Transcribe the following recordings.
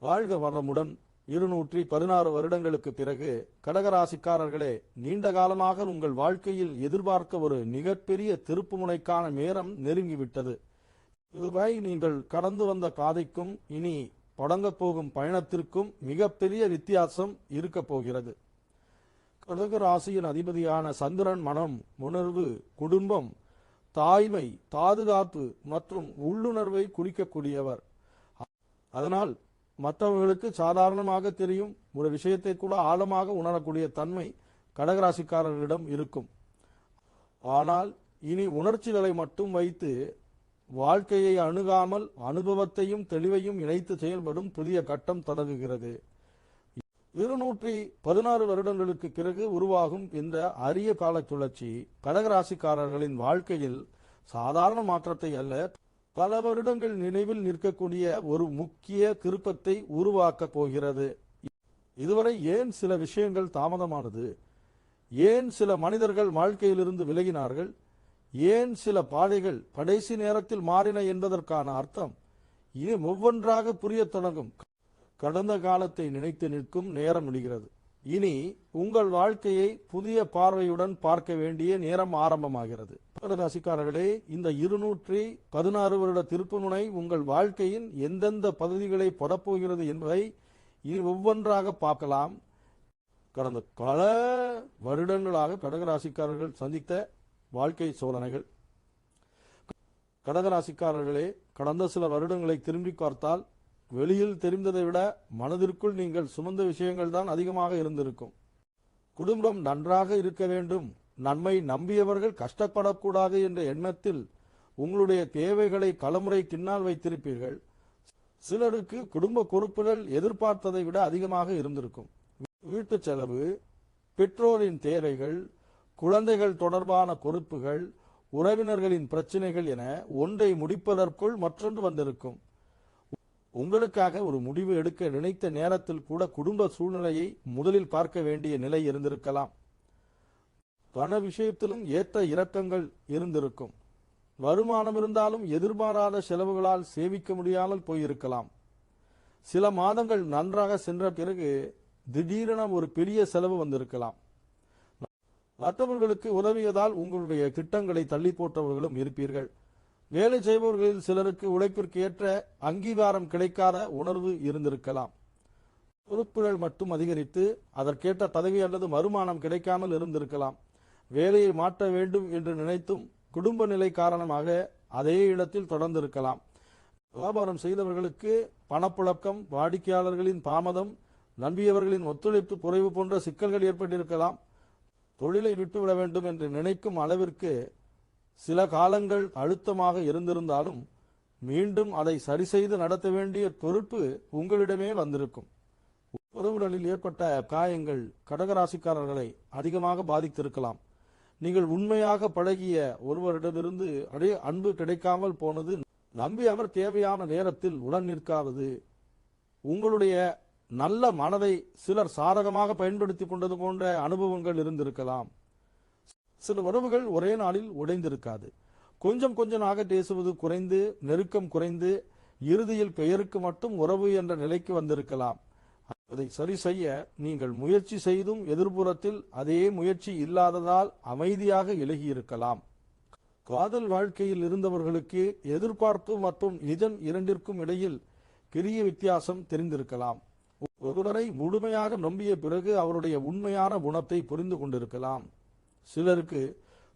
வாழ்க வளமுடன். 216 வருடங்களுக்கு பிறகு கடகராசிக்காரர்களே, நீண்ட காலமாக உங்கள் வாழ்க்கையில் எதிர்பார்க்க ஒரு மிகப்பெரிய திருப்புமுனைக்கான நேரம் நெருங்கிவிட்டது. இதுவரை நீங்கள் கடந்து வந்த பாதைக்கும் இனி தொடங்கப் போகும் பயணத்திற்கும் மிகப்பெரிய வித்தியாசம் இருக்க போகிறது. கடகராசியின் அதிபதியான சந்திரன் மனம், உணர்வு, குடும்பம், தாய்மை, பாதுகாப்பு மற்றும் உள்ளுணர்வை குறிக்கக்கூடியவர். அதனால் மற்றவர்களுக்கு சாதாரணமாக தெரியும் ஒரு விஷயத்தை கூட ஆழமாக உணரக்கூடிய தன்மை கடகராசிக்காரர்களிடம் இருக்கும். ஆனால் இனி உணர்ச்சிகளை மட்டும் வைத்து வாழ்க்கையை அணுகாமல் அனுபவத்தையும் தெளிவையும் இணைத்து செயல்படும் புதிய கட்டம் தொடங்குகிறது. 216 வருடங்களுக்கு பிறகு உருவாகும் இந்த அரிய கால சுழற்சி கடகராசிக்காரர்களின் வாழ்க்கையில் சாதாரண மாற்றத்தை அல்ல, பல வருடங்கள் நினைவில் நிற்கக்கூடிய ஒரு முக்கிய திருப்பத்தை உருவாக்கப் போகிறது. இதுவரை ஏன் சில விஷயங்கள் தாமதமானது, ஏன் சில மனிதர்கள் வாழ்க்கையிலிருந்து விலகினார்கள், ஏன் சில பாதைகள் கடைசி நேரத்தில் மாறின என்பதற்கான அர்த்தம் இனி ஒவ்வொன்றாக புரிய தொடங்கும். கடந்த காலத்தை நினைத்து நிற்கும் நேரம் முடிகிறது. இனி உங்கள் வாழ்க்கையை புதிய பார்வையுடன் பார்க்க வேண்டிய நேரம் ஆரம்பமாகிறது. ராசிக்காரர்களே, இந்த 216 வருட திருப்புமுனை உங்கள் வாழ்க்கையின் எந்தெந்த பகுதிகளை படப்போகிறது என்பதை இனி ஒவ்வொன்றாக பார்க்கலாம். கடந்த பல வருடங்களாக கடகராசிக்காரர்கள் சந்தித்த வாழ்க்கை சோதனைகள். கடகராசிக்காரர்களே, கடந்த சில வருடங்களை திரும்பி பார்த்தால் வெளியில் தெரிந்ததை விட மனதிற்குள் நீங்கள் சுமந்த விஷயங்கள் தான் அதிகமாக இருந்திருக்கும். குடும்பம் நன்றாக இருக்க வேண்டும், நன்மை நம்பியவர்கள் கஷ்டப்படக்கூடாது என்ற எண்ணத்தில் உங்களுடைய தேவைகளை களமுறை பின்னால் வைத்திருப்பீர்கள். சிலருக்கு குடும்ப பொறுப்புகள் எதிர்பார்த்ததை விட அதிகமாக இருந்திருக்கும். வீட்டு செலவு, பெற்றோரின் தேவைகள், குழந்தைகள் தொடர்பான பொறுப்புகள், உறவினர்களின் பிரச்சனைகள் என ஒன்றை முடிப்பதற்குள் மற்றொன்று வந்திருக்கும். உங்களுக்காக ஒரு முடிவு எடுக்க நினைத்த நேரத்தில் கூட குடும்ப சூழ்நிலையை முதலில் பார்க்க வேண்டிய நிலை இருந்திருக்கலாம். பண விஷயத்திலும் ஏற்ற இறக்கங்கள் இருந்திருக்கும். வருமானம் இருந்தாலும் எதிர்பாராத செலவுகளால் சேமிக்க முடியாமல் போயிருக்கலாம். சில மாதங்கள் நன்றாக சென்ற பிறகு திடீரென ஒரு பெரிய செலவு வந்திருக்கலாம். மற்றவர்களுக்கு உதவியதால் உங்களுடைய திட்டங்களை தள்ளி போட்டவர்களும் இருப்பீர்கள். வேலை செய்பவர்களில் சிலருக்கு உழைப்பிற்கு ஏற்ற அங்கீகாரம் கிடைக்காத உணர்வு இருந்திருக்கலாம். பொறுப்புகள் மட்டும் அதிகரித்து அதற்கேற்ற பதவி அல்லது வருமானம் கிடைக்காமல் இருந்திருக்கலாம். வேலையை மாற்ற வேண்டும் என்று நினைத்தும் குடும்ப நிலை காரணமாக அதே இடத்தில் தொடர்ந்திருக்கலாம். வியாபாரம் செய்தவர்களுக்கு பணப்புழக்கம், வாடிக்கையாளர்களின் தாமதம், நம்பியவர்களின் ஒத்துழைப்பு குறைவு போன்ற சிக்கல்கள் ஏற்பட்டிருக்கலாம். தொழிலை விட்டுவிட வேண்டும் என்று நினைக்கும் அளவிற்கு சில காலங்கள் அழுத்தமாக இருந்திருந்தாலும் மீண்டும் அதை சரி செய்து நடத்த வேண்டிய பொறுப்பு உங்களிடமே வந்திருக்கும். உறவுகளில் ஏற்பட்ட காயங்கள் கடகராசிக்காரர்களை அதிகமாக பாதித்திருக்கலாம். நீங்கள் உண்மையாக பழகிய ஒருவரிடமிருந்து அதே அன்பு கிடைக்காமல் போனது, நம்பி அவர் தேவையான நேரத்தில் உடன் நிற்காதது, உங்களுடைய நல்ல மனதை சிலர் சாதகமாக பயன்படுத்தி கொண்டது போன்ற அனுபவங்கள் இருந்திருக்கலாம். சில உறவுகள் ஒரே நாளில் உடைந்திருக்காது. கொஞ்சம் கொஞ்சமாக பேசுவது குறைந்து, நெருக்கம் குறைந்து, இறுதியில் பெயருக்கு மட்டும் உறவு என்ற நிலைக்கு வந்திருக்கலாம். அதை சரி செய்ய நீங்கள் முயற்சி செய்தும் எதிர்ப்புறத்தில் அதே முயற்சி இல்லாததால் அமைதியாக இலகியிருக்கலாம். காதல் வாழ்க்கையில் இருந்தவர்களுக்கு எதிர்பார்ப்பு மற்றும் நிஜம் இரண்டிற்கும் இடையில் பெரிய வித்தியாசம் தெரிந்திருக்கலாம். ஒருவரை முழுமையாக நம்பிய பிறகு அவருடைய உண்மையான குணத்தை புரிந்து கொண்டிருக்கலாம். சிலருக்கு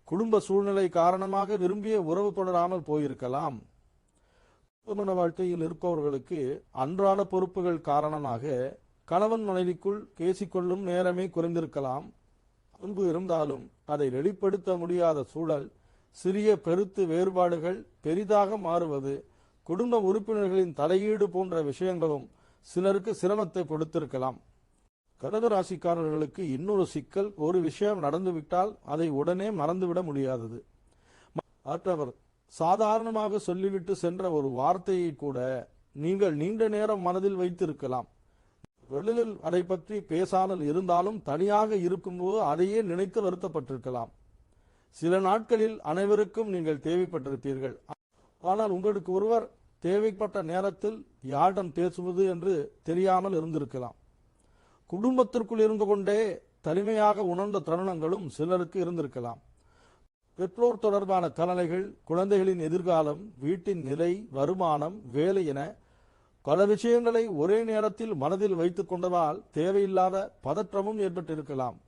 குடும்ப சூழ்நிலை காரணமாக விரும்பிய உறவு தொடராமல் போயிருக்கலாம். திருமண வாழ்க்கையில் இருப்பவர்களுக்கு அன்றாட பொறுப்புகள் காரணமாக கணவன் மனைவிக்குள் பேசிக்கொள்ளும் நேரமே குறைந்திருக்கலாம். அன்பு இருந்தாலும் அதை வெளிப்படுத்த முடியாத சூழல், சிறிய பெருத்து வேறுபாடுகள் பெரிதாக மாறுவது, குடும்ப உறுப்பினர்களின் தலையீடு போன்ற விஷயங்களும் சிலருக்கு சிரமத்தை கொடுத்திருக்கலாம். கடகராசிக்காரர்களுக்கு இன்னொரு சிக்கல், ஒரு விஷயம் நடந்துவிட்டால் அதை உடனே மறந்துவிட முடியாதது. மற்றவர் சாதாரணமாக சொல்லிவிட்டு சென்ற ஒரு வார்த்தையை கூட நீங்கள் நீண்ட நேரம் மனதில் வைத்திருக்கலாம். வெளியில் அதை பற்றி பேசாமல் இருந்தாலும் தனியாக இருக்கும்போது அதையே நினைத்து வருத்தப்பட்டிருக்கலாம். சில நாட்களில் அனைவருக்கும் நீங்கள் தேவைப்பட்டிருப்பீர்கள். ஆனால் உங்களுக்கு ஒருவர் தேவைப்பட்ட நேரத்தில் யாரிடம் பேசுவது என்று தெரியாமல் இருந்திருக்கலாம். குடும்பத்திற்குள் இருந்து கொண்டே தனிமையாக உணர்ந்த தருணங்களும் சிலருக்கு இருந்திருக்கலாம். பெற்றோர் தொடர்பான கவலைகள், குழந்தைகளின் எதிர்காலம், வீட்டின் நிலை, வருமானம், வேலை என பல விஷயங்களை ஒரே நேரத்தில் மனதில் வைத்துக் கொண்டதால் தேவையில்லாத பதற்றமும் ஏற்பட்டிருக்கலாம்.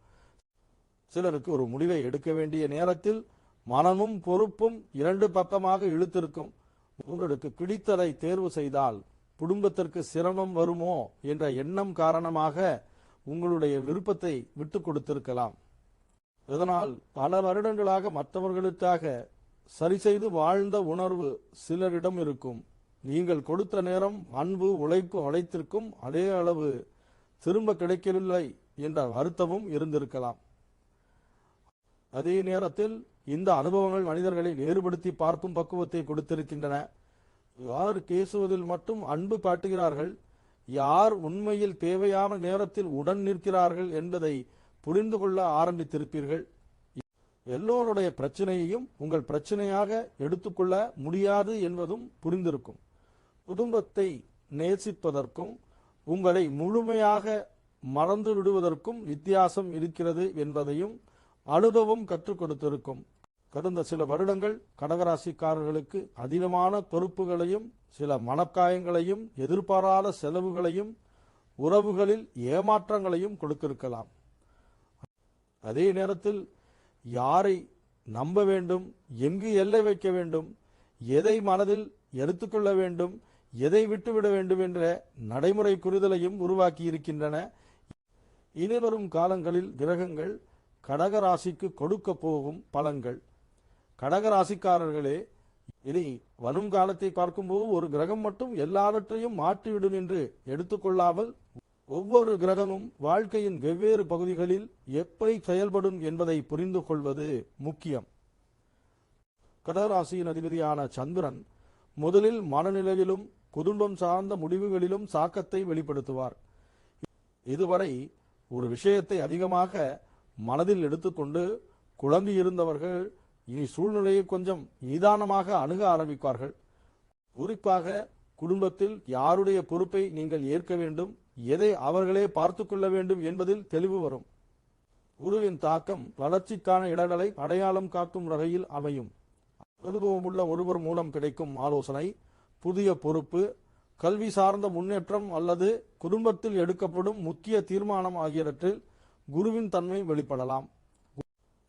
சிலருக்கு ஒரு முடிவை எடுக்க வேண்டிய நேரத்தில் மனமும் பொறுப்பும் இரண்டு பக்கமாக இழுத்திருக்கும். உங்களுக்கு பிடித்ததை தேர்வு செய்தால் குடும்பத்திற்கு சிரமம் வருமோ என்ற எண்ணம் காரணமாக உங்களுடைய விருப்பத்தை விட்டு கொடுத்திருக்கலாம். இதனால் பல வருடங்களாக மற்றவர்களுக்காக சரி செய்து வாழ்ந்த உணர்வு சிலரிடம் இருக்கும். நீங்கள் கொடுத்த நேரம், அன்பு, உழைப்பு அனைத்திற்கும் அதே அளவு திரும்ப கிடைக்கவில்லை என்ற வருத்தமும் இருந்திருக்கலாம். அதே நேரத்தில் இந்த அனுபவங்கள் மனிதர்களை வேறுபடுத்தி பார்க்கும் பக்குவத்தை கொடுத்திருக்கின்றன. யார் பேசுவதில் மட்டும் அன்பு காட்டுகிறார்கள், யார் உண்மையில் தேவையான நேரத்தில் உடன் நிற்கிறார்கள் என்பதை புரிந்து கொள்ள ஆரம்பித்திருப்பீர்கள். எல்லோருடைய பிரச்சனையையும் உங்கள் பிரச்சனையாக எடுத்துக்கொள்ள முடியாது என்பதும் புரிந்திருக்கும். குடும்பத்தை நேசிப்பதற்கும் உங்களை முழுமையாக மறந்து விடுவதற்கும் வித்தியாசம் இருக்கிறது என்பதையும் அனுபவம் கற்றுக் கொடுத்திருக்கும். கடந்த சில வருடங்கள் கடகராசிக்காரர்களுக்கு அதிகமான பொறுப்புகளையும், சில மனக்காயங்களையும், எதிர்பாராத செலவுகளையும், உறவுகளில் ஏமாற்றங்களையும் கொடுத்திருக்கலாம். அதே நேரத்தில் யாரை நம்ப வேண்டும், எங்கு எல்லை வைக்க வேண்டும், எதை மனதில் எடுத்துக்கொள்ள வேண்டும், எதை விட்டுவிட வேண்டும் என்ற நடைமுறை புரிதலையும் உருவாக்கி இருக்கின்றன. இனிவரும் காலங்களில் கிரகங்கள் கடகராசிக்கு கொடுக்க போகும் பலன்கள். கடகராசிக்காரர்களே, இனி வரும் காலத்தை பார்க்கும்போது ஒரு கிரகம் மட்டும் எல்லாவற்றையும் மாற்றிவிடும் என்று எடுத்துக்கொள்ளாமல் ஒவ்வொரு கிரகமும் வாழ்க்கையின் வெவ்வேறு பகுதிகளில் எப்படி செயல்படும் என்பதை புரிந்து கொள்வது முக்கியம். கடகராசியின் அதிபதியான சந்திரன் முதலில் மனநிலையிலும் குடும்பம் சார்ந்த முடிவுகளிலும் தாக்கத்தை வெளிப்படுத்துவார். இதுவரை ஒரு விஷயத்தை அதிகமாக மனதில் எடுத்துக்கொண்டு குழம்பி இருந்தவர்கள் இனி சூழ்நிலையை கொஞ்சம் நிதானமாக அணுக ஆரம்பிப்பார்கள். குறிப்பாக குடும்பத்தில் யாருடைய பொறுப்பை நீங்கள் ஏற்க வேண்டும், எதை அவர்களே பார்த்து கொள்ள வேண்டும் என்பதில் தெளிவு வரும். குருவின் தாக்கம் வளர்ச்சிக்கான இடங்களை அடையாளம் காக்கும் வகையில் அமையும். அனுபவமுள்ள ஒருவர் மூலம் கிடைக்கும் ஆலோசனை, புதிய பொறுப்பு, கல்வி சார்ந்த முன்னேற்றம் அல்லது குடும்பத்தில் எடுக்கப்படும் முக்கிய தீர்மானம் ஆகியவற்றில் குருவின் தன்மை வெளிப்படலாம்.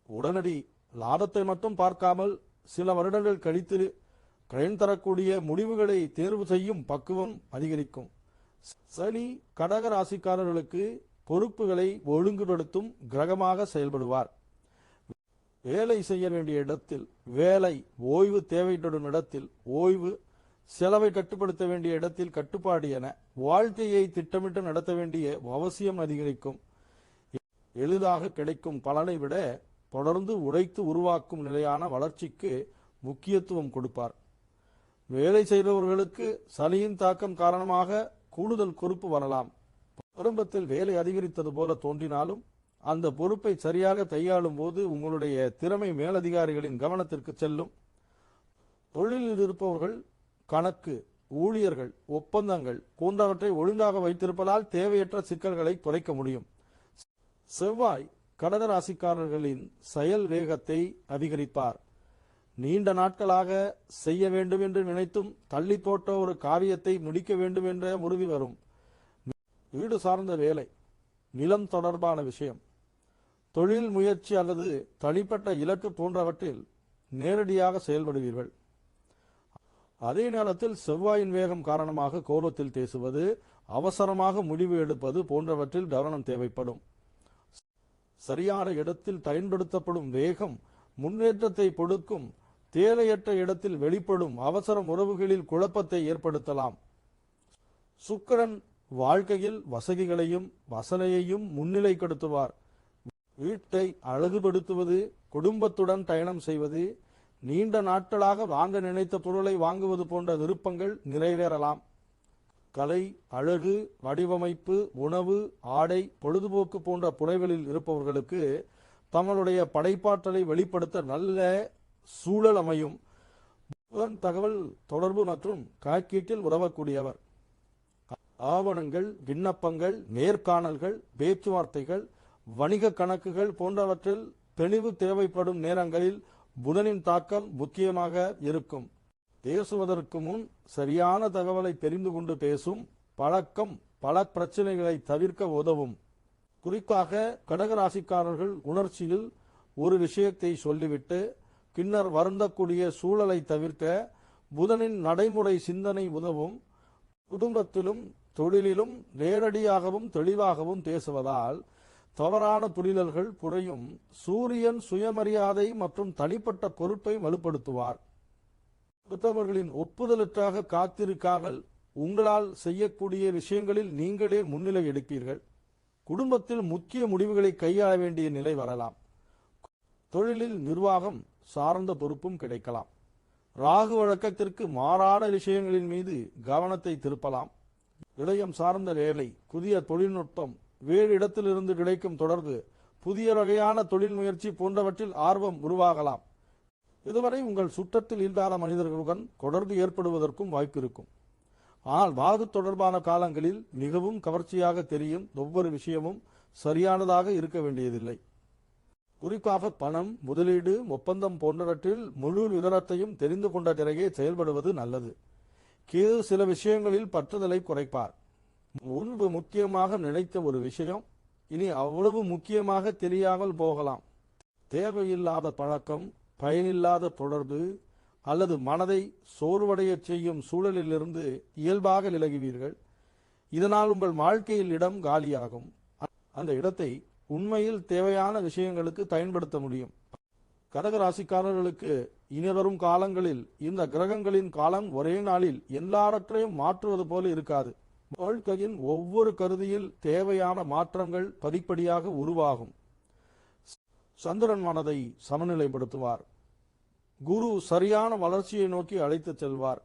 உடனடி லாபத்தை மட்டும் பார்க்காமல் சில வருடங்கள் கழித்து பயன் தரக்கூடிய முடிவுகளை தேர்வு செய்யும் பக்குவம் அதிகரிக்கும். சனி கடக ராசிக்காரர்களுக்கு பொறுப்புகளை ஒழுங்குபடுத்தும் கிரகமாக செயல்படுவார். வேலை செய்ய வேண்டிய இடத்தில் வேலை, ஓய்வு தேவைப்படும் இடத்தில் ஓய்வு, செலவை கட்டுப்படுத்த வேண்டிய இடத்தில் கட்டுப்பாடு என வாழ்க்கையை திட்டமிட்டு நடத்த வேண்டிய அவசியம் அதிகரிக்கும். எளிதாக கிடைக்கும் பலனை விட தொடர்ந்து உழைத்து உருவாக்கும் நிலையான வளர்ச்சிக்கு முக்கியத்துவம் கொடுப்பார். வேலை செய்பவர்களுக்கு சனியின் தாக்கம் காரணமாக கூடுதல் பொறுப்பு வரலாம். குடும்பத்தில் வேலை அதிகரித்தது போல தோன்றினாலும் அந்த பொறுப்பை சரியாக கையாளும் போது உங்களுடைய திறமை மேலதிகாரிகளின் கவனத்திற்கு செல்லும். தொழிலில் இருப்பவர்கள் கணக்கு, ஊழியர்கள், ஒப்பந்தங்கள் போன்றவற்றை ஒழுங்காக வைத்திருப்பதால் தேவையற்ற சிக்கல்களை குறைக்க முடியும். செவ்வாய் கடகராசிக்காரர்களின் செயல் வேகத்தை அதிகரிப்பார். நீண்ட நாட்களாக செய்ய வேண்டும் என்று நினைத்தும் தள்ளி போட்ட ஒரு காரியத்தை முடிக்க வேண்டும் என்ற உறுதி வரும். வீடு சார்ந்த வேலை, நிலம் தொடர்பான விஷயம், தொழில் முயற்சி அல்லது தனிப்பட்ட இலக்கு போன்றவற்றில் நேரடியாக செயல்படுவீர்கள். அதே நேரத்தில் செவ்வாயின் வேகம் காரணமாக கோபத்தில் பேசுவது, அவசரமாக முடிவு எடுப்பது போன்றவற்றில் கவனம் தேவைப்படும். சரியான இடத்தில் பயன்படுத்தப்படும் வேகம் முன்னேற்றத்தை கொடுக்கும். தேவையற்ற இடத்தில் வெளிப்படும் அவசர உறவுகளில் குழப்பத்தை ஏற்படுத்தலாம். சுக்கிரன் வாழ்க்கையில் வசதிகளையும் வசனையையும் முன்னிலைப்படுத்துவார். வீட்டை அழகுபடுத்துவது, குடும்பத்துடன் பயணம் செய்வது, நீண்ட நாட்களாக வாங்க நினைத்த பொருளை வாங்குவது போன்ற விருப்பங்கள் நிறைவேறலாம். கலை, அழகு, வடிவமைப்பு, உணவு, ஆடை, பொழுதுபோக்கு போன்ற புனைகளில் புதன் தகவல் தொடர்பு மற்றும் கணக்கீட்டில் உதவக்கூடியவர். ஆவணங்கள், விண்ணப்பங்கள், நேர்காணல்கள், பேச்சுவார்த்தைகள், வணிக கணக்குகள் போன்றவற்றில் தெளிவு தேவைப்படும் நேரங்களில் புதனின் தாக்கம் முக்கியமாக இருக்கும். பேசுவதற்கு முன் சரியான தகவலை தெரிந்து கொண்டு பேசும் பழக்கம் பல பிரச்சனைகளை தவிர்க்க உதவும். குறிப்பாக கடகராசிக்காரர்கள் உணர்ச்சியில் ஒரு விஷயத்தை சொல்லிவிட்டு பின்னர் வருந்தக்கூடிய சூழலை தவிர்க்க புதனின் நடைமுறை சிந்தனை உதவும். குடும்பத்திலும் தொழிலிலும் நேரடியாகவும் தெளிவாகவும் பேசுவதால் தவறான புரிதல்கள் குறையும். சூரியன் சுயமரியாதை மற்றும் தனிப்பட்ட பொறுப்பை வலுப்படுத்துவார். மற்றவர்களின் ஒப்புதலுக்காக காத்திருக்காமல் உங்களால் செய்யக்கூடிய விஷயங்களில் நீங்களே முன்னிலை எடுப்பீர்கள். குடும்பத்தில் முக்கிய முடிவுகளை கையாள வேண்டிய நிலை வரலாம். தொழிலில் நிர்வாகம் சார்ந்த பொறுப்பும் கிடைக்கலாம். ராகு வழக்கத்திற்கு மாறான விஷயங்களின் மீது கவனத்தை திருப்பலாம். இளையம் சார்ந்த வேலை, புதிய தொழில்நுட்பம், வேறு இடத்திலிருந்து கிடைக்கும் தொடர்பு, புதிய வகையான தொழில் முயற்சி போன்றவற்றில் ஆர்வம் உருவாகலாம். இதுவரை உங்கள் சுற்றத்தில் இல்லாத மனிதர்களுடன் தொடர்பு ஏற்படுவதற்கும் வாய்ப்பு இருக்கும். ஆனால் வாது தொடர்பான காலங்களில் மிகவும் கவர்ச்சியாக தெரியும் ஒவ்வொரு விஷயமும் சரியானதாக இருக்க வேண்டியதில்லை. குறிப்பாக பணம், முதலீடு, ஒப்பந்தம் போன்றவற்றில் முழு விவரத்தையும் தெரிந்து கொண்ட பிறகே செயல்படுவது நல்லது. கேது சில விஷயங்களில் பற்றுதலை குறைப்பார். முன்பு முக்கியமாக நினைத்த ஒரு விஷயம் இனி அவ்வளவு முக்கியமாக தெரியாமல் போகலாம். தேவையில்லாத பழக்கம், பயனில்லாத தொடர்பு அல்லது மனதை சோர்வடைய செய்யும் சூழலிலிருந்து இயல்பாக விலகுவீர்கள். இதனால் உங்கள் வாழ்க்கையில் இடம் காலியாகும். அந்த இடத்தை உண்மையில் தேவையான விஷயங்களுக்கு பயன்படுத்த முடியும். கடகராசிக்காரர்களுக்கு இனிவரும் காலங்களில் இந்த கிரகங்களின் காலம் ஒரே நாளில் எல்லாவற்றையும் மாற்றுவது போல இருக்காது. வாழ்க்கையின் ஒவ்வொரு கருதியில் தேவையான மாற்றங்கள் படிப்படியாக உருவாகும். சந்திரன் மனதை சமநிலைப்படுத்துவார். குரு சரியான வளர்ச்சியை நோக்கி அழைத்து செல்வார்.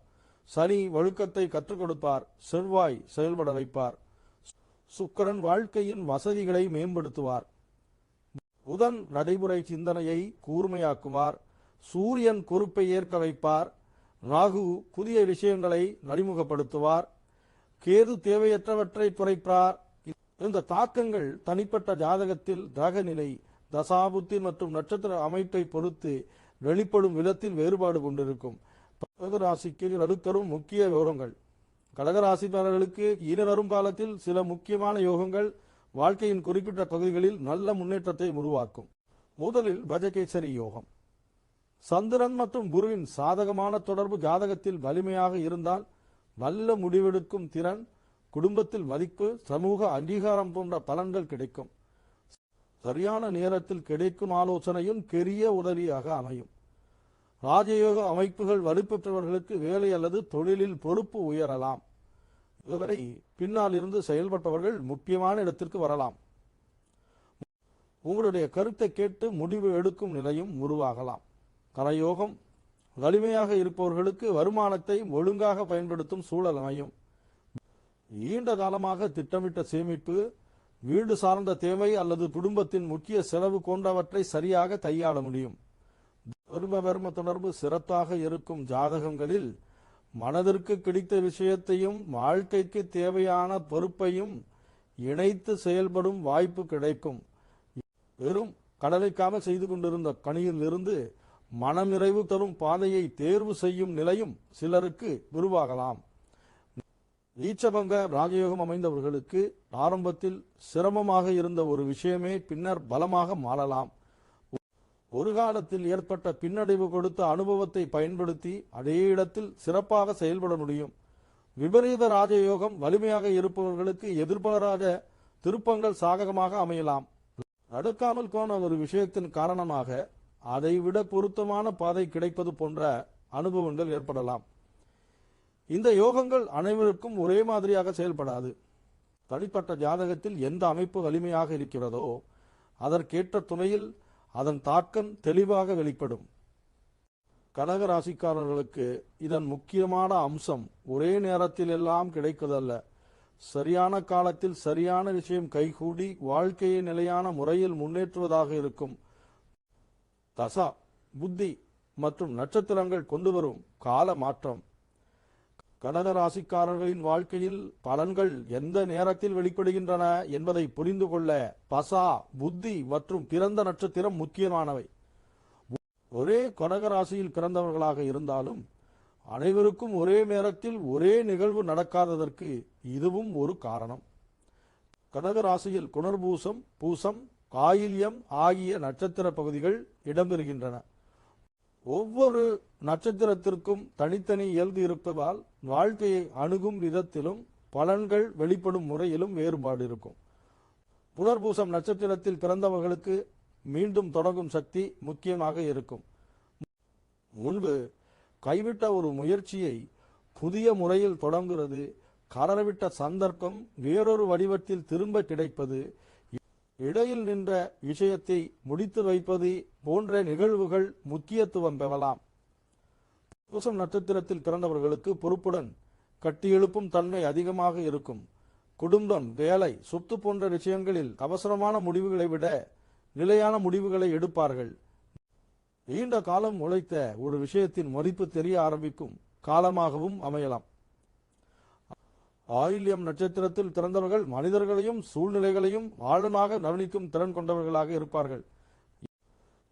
சனி வழுக்கத்தை கற்றுக் கொடுப்பார். செவ்வாய் செயல்பட வைப்பார். சுக்கிரன் வாழ்க்கையின் வசதிகளை மேம்படுத்துவார். புதன் நடைமுறை சிந்தனையை கூர்மையாக்குவார். சூரியன் பொறுப்பை ஏற்க வைப்பார். ராகு புதிய விஷயங்களை அறிமுகப்படுத்துவார். கேது தேவையற்றவற்றை குறைப்பார். இந்த தாக்கங்கள் தனிப்பட்ட ஜாதகத்தில் கிரகநிலை, தசாபுத்தி மற்றும் நட்சத்திர அமைப்பை பொறுத்து வெளிப்படும் விதத்தில் வேறுபாடு கொண்டிருக்கும். கடகராசிக்கு நடுத்தரும் முக்கிய யோகங்கள். கடகராசிக்காரர்களுக்கு இனிவரும் காலத்தில் சில முக்கியமான யோகங்கள் வாழ்க்கையின் குறிப்பிட்ட பகுதிகளில் நல்ல முன்னேற்றத்தை உருவாக்கும். முதலில் கஜகேசரி யோகம். சந்திரன் மற்றும் குருவின் சாதகமான தொடர்பு ஜாதகத்தில் வலிமையாக இருந்தால் நல்ல முடிவெடுக்கும் திறன், குடும்பத்தில் மதிப்பு, சமூக அங்கீகாரம் போன்ற பலன்கள் கிடைக்கும். சரியான நேரத்தில் கிடைக்கும் ஆலோசனையும் பெரிய உதவியாக அமையும். ராஜயோக அமைப்புகள் வலுப்பெற்றவர்களுக்கு வேலை அல்லது தொழிலில் பொறுப்பு உயரலாம். இதுவரை பின்னால் இருந்து செயல்பட்டவர்கள் முக்கியமான இடத்திற்கு வரலாம். உங்களுடைய கருத்தை கேட்டு முடிவு எடுக்கும் நிலையும் உருவாகலாம். கரயோகம் வலிமையாக இருப்பவர்களுக்கு வருமானத்தை ஒழுங்காக பயன்படுத்தும் சூழல் அமையும். நீண்ட காலமாக திட்டமிட்ட சேமிப்பு, வீடு சார்ந்த தேவை அல்லது குடும்பத்தின் முக்கிய செலவு போன்றவற்றை சரியாக கையாள முடியும். தர்ம தொடர்பு சிறப்பாக இருக்கும் ஜாதகங்களில் மனதிற்கு கிடைத்த விஷயத்தையும் வாழ்க்கைக்கு தேவையான பொறுப்பையும் இணைத்து செயல்படும் வாய்ப்பு கிடைக்கும். வெறும் கடலைக்காக செய்து கொண்டிருந்த கணியில் இருந்து மனநிறைவு தரும் பாதையை தேர்வு செய்யும் நிலையும் சிலருக்கு உருவாகலாம். நீச்சபங்க ராஜயோகம் அமைந்தவர்களுக்கு ஆரம்பத்தில் சிரமமாக இருந்த ஒரு விஷயமே பின்னர் பலமாக மாறலாம். ஒரு காலத்தில் ஏற்பட்ட பின்னடைவு கொடுத்த அனுபவத்தை பயன்படுத்தி அதே இடத்தில் சிறப்பாக செயல்பட முடியும். விபரீத ராஜயோகம் வலிமையாக இருப்பவர்களுக்கு எதிர்பாராத திருப்பங்கள் சாதகமாக அமையலாம். நடக்காமல் போன ஒரு விஷயத்தின் காரணமாக அதைவிட பொருத்தமான பாதை கிடைப்பது போன்ற அனுபவங்கள் ஏற்படலாம். இந்த யோகங்கள் அனைவருக்கும் ஒரே மாதிரியாக செயல்படாது. தனிப்பட்ட ஜாதகத்தில் எந்த அமைப்பு வலிமையாக இருக்கிறதோ அதற்கேற்ற துணையில் அதன் தாக்கம் தெளிவாக வெளிப்படும். கடகராசிக்காரர்களுக்கு இதன் முக்கியமான அம்சம் ஒரே நேரத்தில் எல்லாம் கிடைப்பதல்ல. சரியான காலத்தில் சரியான விஷயம் கைகூடி வாழ்க்கையை நிலையான முறையில் முன்னேற்றுவதாக இருக்கும். தசா, புத்தி மற்றும் நட்சத்திரங்கள் கொண்டு வரும் கால மாற்றம். கடக ராசிக்காரர்களின் வாழ்க்கையில் பலன்கள் எந்த நேரத்தில் வெளிப்படுகின்றன என்பதை புரிந்து கொள்ள பசா, புத்தி மற்றும் பிறந்த நட்சத்திரம் முக்கியமானவை. ஒரே கடக ராசியில் பிறந்தவர்களாக இருந்தாலும் அனைவருக்கும் ஒரே நேரத்தில் ஒரே நிகழ்வு நடக்காததற்கு இதுவும் ஒரு காரணம். கடக ராசியில் புனர்பூசம், பூசம், ஆயில்யம் ஆகிய நட்சத்திர பகுதிகள் இடம்பெறுகின்றன. ஒவ்வொரு நட்சத்திரத்திற்கும் தனித்தனி இயல்பு இருப்பதால் வாழ்க்கையை அணுகும் விதத்திலும் பலன்கள் வெளிப்படும் முறையிலும் வேறுபாடு இருக்கும். புனர்பூசம் நட்சத்திரத்தில் பிறந்தவர்களுக்கு மீண்டும் தொடங்கும் சக்தி முக்கியமாக இருக்கும். முன்பு கைவிட்ட ஒரு முயற்சியை புதிய முறையில் தொடங்குவது, கலரவிட்ட சந்தர்ப்பம் வேறொரு வடிவத்தில் திரும்ப கிடைப்பது, இடையில் நின்ற விஷயத்தை முடித்து வைப்பது போன்ற நிகழ்வுகள் முக்கியத்துவம் பெறலாம். பூசம் நட்சத்திரத்தில் பிறந்தவர்களுக்கு பொறுப்புடன் கட்டியெழுப்பும் தன்மை அதிகமாக இருக்கும். குடும்பம், வேலை, சொத்து போன்ற விஷயங்களில் அவசரமான முடிவுகளை விட நிலையான முடிவுகளை எடுப்பார்கள். நீண்ட காலம் உழைத்த ஒரு விஷயத்தின் மதிப்பு தெரிய ஆரம்பிக்கும் காலமாகவும் அமையலாம். ஆயில்யம் நட்சத்திரத்தில் பிறந்தவர்கள் மனிதர்களையும் சூழ்நிலைகளையும் ஆழமாக கவனிக்கும் திறன் கொண்டவர்களாக இருப்பார்கள்.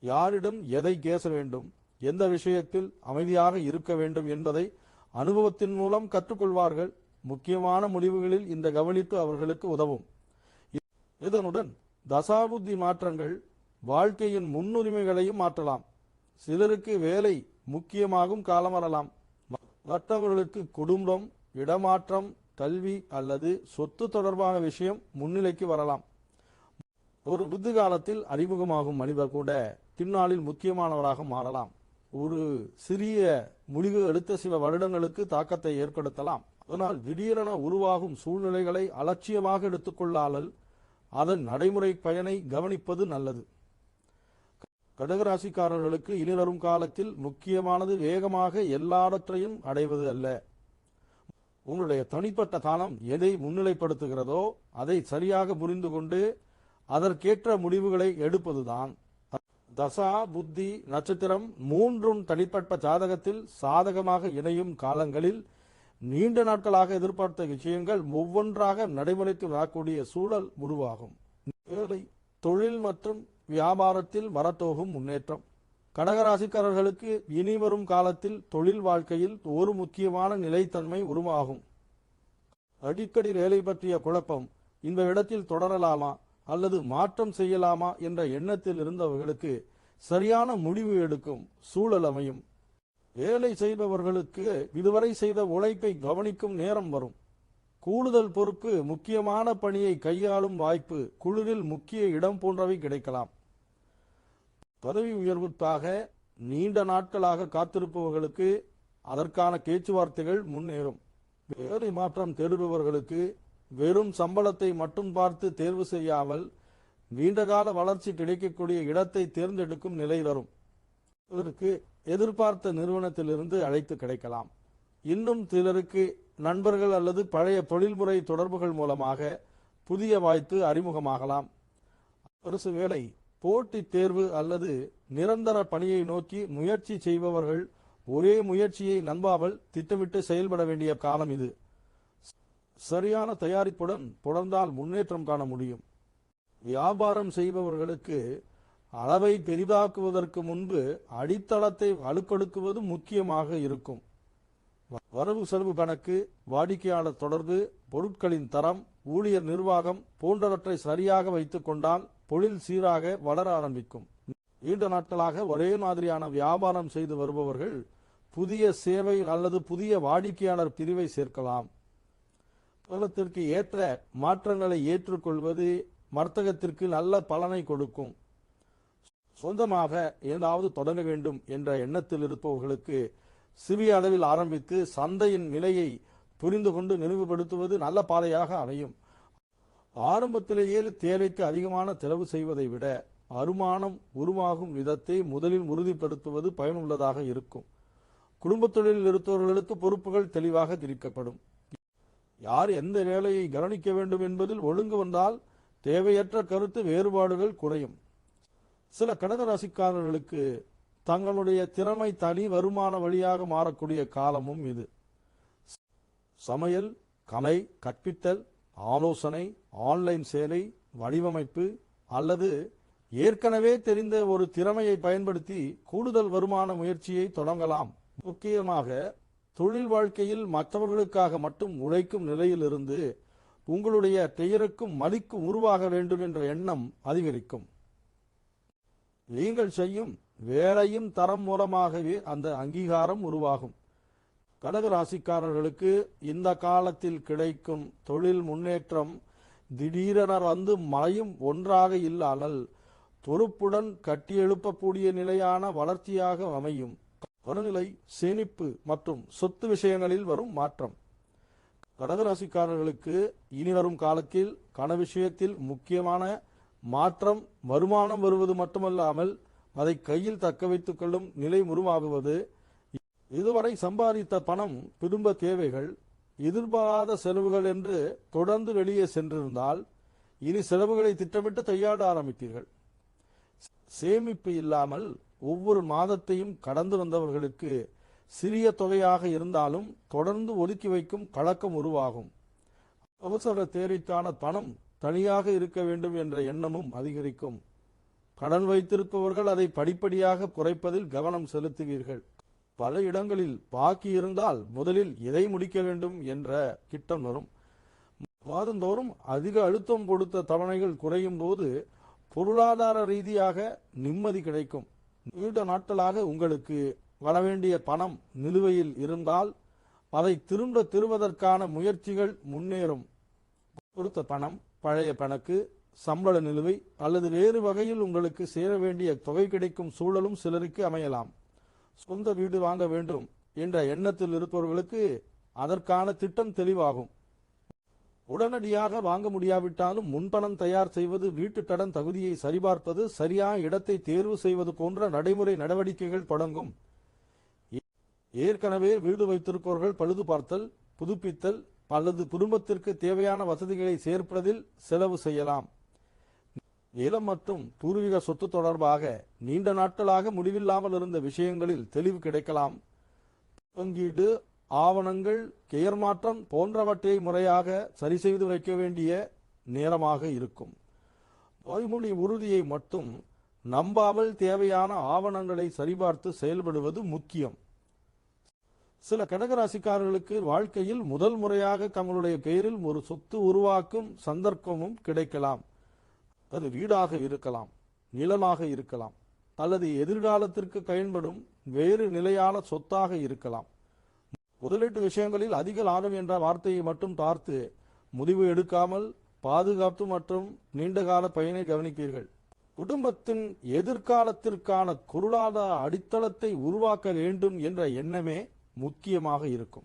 யாரிடம் எதை பேச வேண்டும், எந்த விஷயத்தில் அமைதியாக இருக்க வேண்டும் என்பதை அனுபவத்தின் மூலம் கற்றுக்கொள்வார்கள். முக்கியமான முடிவுகளில் இந்த கவனிப்பு அவர்களுக்கு உதவும். இதனுடன் தசாபுத்தி மாற்றங்கள் வாழ்க்கையின் முன்னுரிமைகளையும் மாற்றலாம். சிலருக்கு வேலை முக்கியமாகும் காலம் வரலாம். மற்றவர்களுக்கு குடும்பம், இடமாற்றம், கல்வி அல்லது சொத்து தொடர்பான விஷயம் முன்னிலைக்கு வரலாம். ஒரு புத்தி காலத்தில் அறிமுகமாகும் மனிதர் கூட பின்னாளில் முக்கியமானவராக மாறலாம். ஒரு சிறிய முடிவு எடுத்த சில வருடங்களுக்கு தாக்கத்தை ஏற்படுத்தலாம். அதனால் திடீரென உருவாகும் சூழ்நிலைகளை அலட்சியமாக எடுத்துக்கொள்ளாமல் அதன் நடைமுறை பயனை கவனிப்பது நல்லது. கடகராசிக்காரர்களுக்கு இனிவரும் காலத்தில் முக்கியமானது வேகமாக எல்லாவற்றையும் அடைவது அல்ல. உங்களுடைய தனிப்பட்ட காலம் எதை முன்னிலைப்படுத்துகிறதோ அதை சரியாக புரிந்து கொண்டு அதற்கேற்ற முடிவுகளை எடுப்பதுதான். தசா, புத்தி, நட்சத்திரம் மூன்றும் தனிப்பட்ட ஜாதகத்தில் சாதகமாக இணையும் காலங்களில் நீண்ட நாட்களாக எதிர்பார்த்த விஷயங்கள் ஒவ்வொன்றாக நடைமுறைக்கு வரக்கூடிய சூழல் உருவாகும். வேலை, தொழில் மற்றும் வியாபாரத்தில் வரத்தோகும் முன்னேற்றம். கடகராசிக்காரர்களுக்கு இனி வரும் காலத்தில் தொழில் வாழ்க்கையில் ஒரு முக்கியமான நிலைத்தன்மை உருவாகும். அடிக்கடி வேலை பற்றிய குழப்பம், இந்த இடத்தில் தொடரலாமா அல்லது மாற்றம் செய்யலாமா என்ற எண்ணத்தில் இருந்தவர்களுக்கு சரியான முடிவு எடுக்கும் சூழல் அமையும். வேலை செய்பவர்களுக்கு இதுவரை செய்த உழைப்பை கவனிக்கும் நேரம் வரும். கூடுதல் பொறுப்பு, முக்கியமான பணியை கையாளும் வாய்ப்பு, குழுவில் முக்கிய இடம் போன்றவை கிடைக்கலாம். பதவி உயர்வுக்காக நீண்ட நாட்களாக காத்திருப்பவர்களுக்கு அதற்கான பேச்சுவார்த்தைகள் முன்னேறும். வேலை மாற்றம் தேடுபவர்களுக்கு வெறும் சம்பளத்தை மட்டும் பார்த்து தேர்வு செய்யாமல் நீண்டகால வளர்ச்சி கிடைக்கக்கூடிய இடத்தை தேர்ந்தெடுக்கும் நிலை வரும். இதற்கு எதிர்பார்த்த நிறுவனத்திலிருந்து அழைத்து கிடைக்கலாம். இன்னும் சிலருக்கு நண்பர்கள் அல்லது பழைய தொழில்முறை தொடர்புகள் மூலமாக புதிய வாய்ப்பு அறிமுகமாகலாம். அரசு வேலை, போட்டித் தேர்வு அல்லது நிரந்தர பணியை நோக்கி முயற்சி செய்பவர்கள் ஒரே முயற்சியை நம்பாமல் திட்டமிட்டு செயல்பட வேண்டிய காலம் இது. சரியான தயாரிப்புடன் தொடர்ந்தால் முன்னேற்றம் காண முடியும். வியாபாரம் செய்பவர்களுக்கு அளவை பெரிதாக்குவதற்கு முன்பு அடித்தளத்தை வலுப்படுத்துவது முக்கியமாக இருக்கும். வரவு செலவு கணக்கு, வாடிக்கையாளர் தொடர்பு, பொருட்களின் தரம், ஊழியர் நிர்வாகம் போன்றவற்றை சரியாக வைத்துக் கொண்டால் தொழில் சீராக வளர ஆரம்பிக்கும். நீண்ட நாட்களாக ஒரே மாதிரியான வியாபாரம் செய்து வருபவர்கள் புதிய சேவை அல்லது புதிய வாடிக்கையாளர் பிரிவை சேர்க்கலாம். காலத்திற்கு ஏற்ற மாற்றங்களை ஏற்றுக்கொள்வது வர்த்தகத்திற்கு நல்ல பலனை கொடுக்கும். சொந்தமாக ஏதாவது தொடங்க வேண்டும் என்ற எண்ணத்தில் இருப்பவர்களுக்கு சிறிய அளவில் ஆரம்பித்து சந்தையின் நிலையை புரிந்து கொண்டு நினைவுபடுத்துவது நல்ல பாதையாக அமையும். ஆரம்பத்திலேயே தேவைக்கு அதிகமான செலவு செய்வதை விட வருமானம் உருவாகும் விதத்தை முதலில் உறுதிப்படுத்துவது பயனுள்ளதாக இருக்கும். குடும்ப தொழிலில் இருப்பவர்களுக்கு பொறுப்புகள் தெளிவாக திரிக்கப்படும். யார் எந்த வேலையை கவனிக்க வேண்டும் என்பதில் ஒழுங்கு வந்தால் தேவையற்ற கருத்து வேறுபாடுகள் குறையும். சில கடகராசிக்காரர்களுக்கு தங்களுடைய திறமை தனி வருமான வழியாக மாறக்கூடிய காலமும் இது. சமையல், கலை, கற்பித்தல், ஆலோசனை, ஆன்லைன் சேவை, வடிவமைப்பு அல்லது ஏற்கனவே தெரிந்த ஒரு திறமையை பயன்படுத்தி கூடுதல் வருமான முயற்சியை தொடங்கலாம். முக்கியமாக தொழில் வாழ்க்கையில் மற்றவர்களுக்காக மட்டும் உழைக்கும் நிலையிலிருந்து உங்களுடைய பெயருக்கும் மதிக்கும் உருவாக வேண்டும் என்ற எண்ணம் அதிகரிக்கும். நீங்கள் செய்யும் வேலையின் தரம் மூலமாகவே அந்த அங்கீகாரம் உருவாகும். கடகராசிக்காரர்களுக்கு இந்த காலத்தில் கிடைக்கும் தொழில் முன்னேற்றம் திடீரென வந்து மழையும் ஒன்றாக இல்லாமல் பொறுப்புடன் கட்டியெழுப்பக்கூடிய நிலையான வளர்ச்சியாக அமையும். வருநிலை, சேமிப்பு மற்றும் சொத்து விஷயங்களில் வரும் மாற்றம். கடகராசிக்காரர்களுக்கு இனி வரும் காலத்தில் கன விஷயத்தில் முக்கியமான மாற்றம் வருமானம் வருவது மட்டுமல்லாமல் அதை கையில் தக்க வைத்துக் கொள்ளும் நிலை உருவாகுவது. இதுவரை சம்பாதித்த பணம், குடும்ப தேவைகள், எதிர்பாராத செலவுகள் என்று தொடர்ந்து வெளியே சென்றிருந்தால் இனி செலவுகளை திட்டமிட்டு கையாட ஆரம்பித்தீர்கள். சேமிப்பு இல்லாமல் ஒவ்வொரு மாதத்தையும் கடந்து வந்தவர்களுக்கு சிறிய தொகையாக இருந்தாலும் தொடர்ந்து ஒதுக்கி வைக்கும் பழக்கம் உருவாகும். அவசர தேவைக்கான பணம் தனியாக இருக்க வேண்டும் என்ற எண்ணமும் அதிகரிக்கும். கடன் வைத்திருப்பவர்கள் அதை படிப்படியாக குறைப்பதில் கவனம் செலுத்துவீர்கள். பல இடங்களில் பாக்கி இருந்தால் முதலில் எதை முடிக்க வேண்டும் என்ற திட்டம் வரும். மாதந்தோறும் அதிக அழுத்தம் கொடுத்த தவணைகள் குறையும் போது பொருளாதார ரீதியாக நிம்மதி கிடைக்கும். நீண்ட நாட்களாக உங்களுக்கு வரவேண்டிய பணம் நிலுவையில் இருந்தால் அதை திரும்ப தருவதற்கான முயற்சிகள் முன்னேறும். கொடுத்த பணம், பழைய கணக்கு, சம்பள நிலுவை அல்லது வேறு வகையில் உங்களுக்கு சேர வேண்டிய தொகை கிடைக்கும் சூழலும் சிலருக்கு அமையலாம். சொந்த வீடு வாங்க வேண்டும் என்ற எண்ணத்தில் இருப்பவர்களுக்கு அதற்கான திட்டம் தெளிவாகும். உடனடியாக வாங்க முடியாவிட்டாலும் முன்பணம் தயார் செய்வது, வீட்டு கடன் தகுதியை சரிபார்ப்பது, சரியான இடத்தை தேர்வு செய்வது போன்ற நடைமுறை நடவடிக்கைகள் தொடங்கும். ஏற்கனவே வீடு வைத்திருப்பவர்கள் பழுது பார்த்தல், புதுப்பித்தல் அல்லது குடும்பத்திற்கு தேவையான வசதிகளை சேர்ப்பதில் செலவு செய்யலாம். நிலம் மற்றும் பூர்வீக சொத்து தொடர்பாக நீண்ட நாட்களாக முடிவில்லாமல் இருந்த விஷயங்களில் தெளிவு கிடைக்கலாம். பங்கீடு, ஆவணங்கள், பெயர் மாற்றம் போன்றவற்றை முறையாக சரி செய்து வைக்க வேண்டிய நேரமாக இருக்கும். வாய்மொழி உறுதியை மட்டும் நம்பாமல் தேவையான ஆவணங்களை சரிபார்த்து செயல்படுவது முக்கியம். சில கடகராசிக்காரர்களுக்கு வாழ்க்கையில் முதல் முறையாக தங்களுடைய பெயரில் ஒரு சொத்து உருவாக்கும் சந்தர்ப்பமும் கிடைக்கலாம். அது வீடாக இருக்கலாம், நிலமாக இருக்கலாம் அல்லது எதிர்காலத்திற்கு பயன்படும் வேறு நிலையான சொத்தாக இருக்கலாம். முதலீட்டு விஷயங்களில் அதிக லாபம் என்ற வார்த்தையை மட்டும் பார்த்து முடிவு எடுக்காமல் பாதுகாப்பு மற்றும் நீண்டகால பயனை கவனிப்பீர்கள். குடும்பத்தின் எதிர்காலத்திற்கான பொருளாதார அடித்தளத்தை உருவாக்க வேண்டும் என்ற எண்ணமே முக்கியமாக இருக்கும்.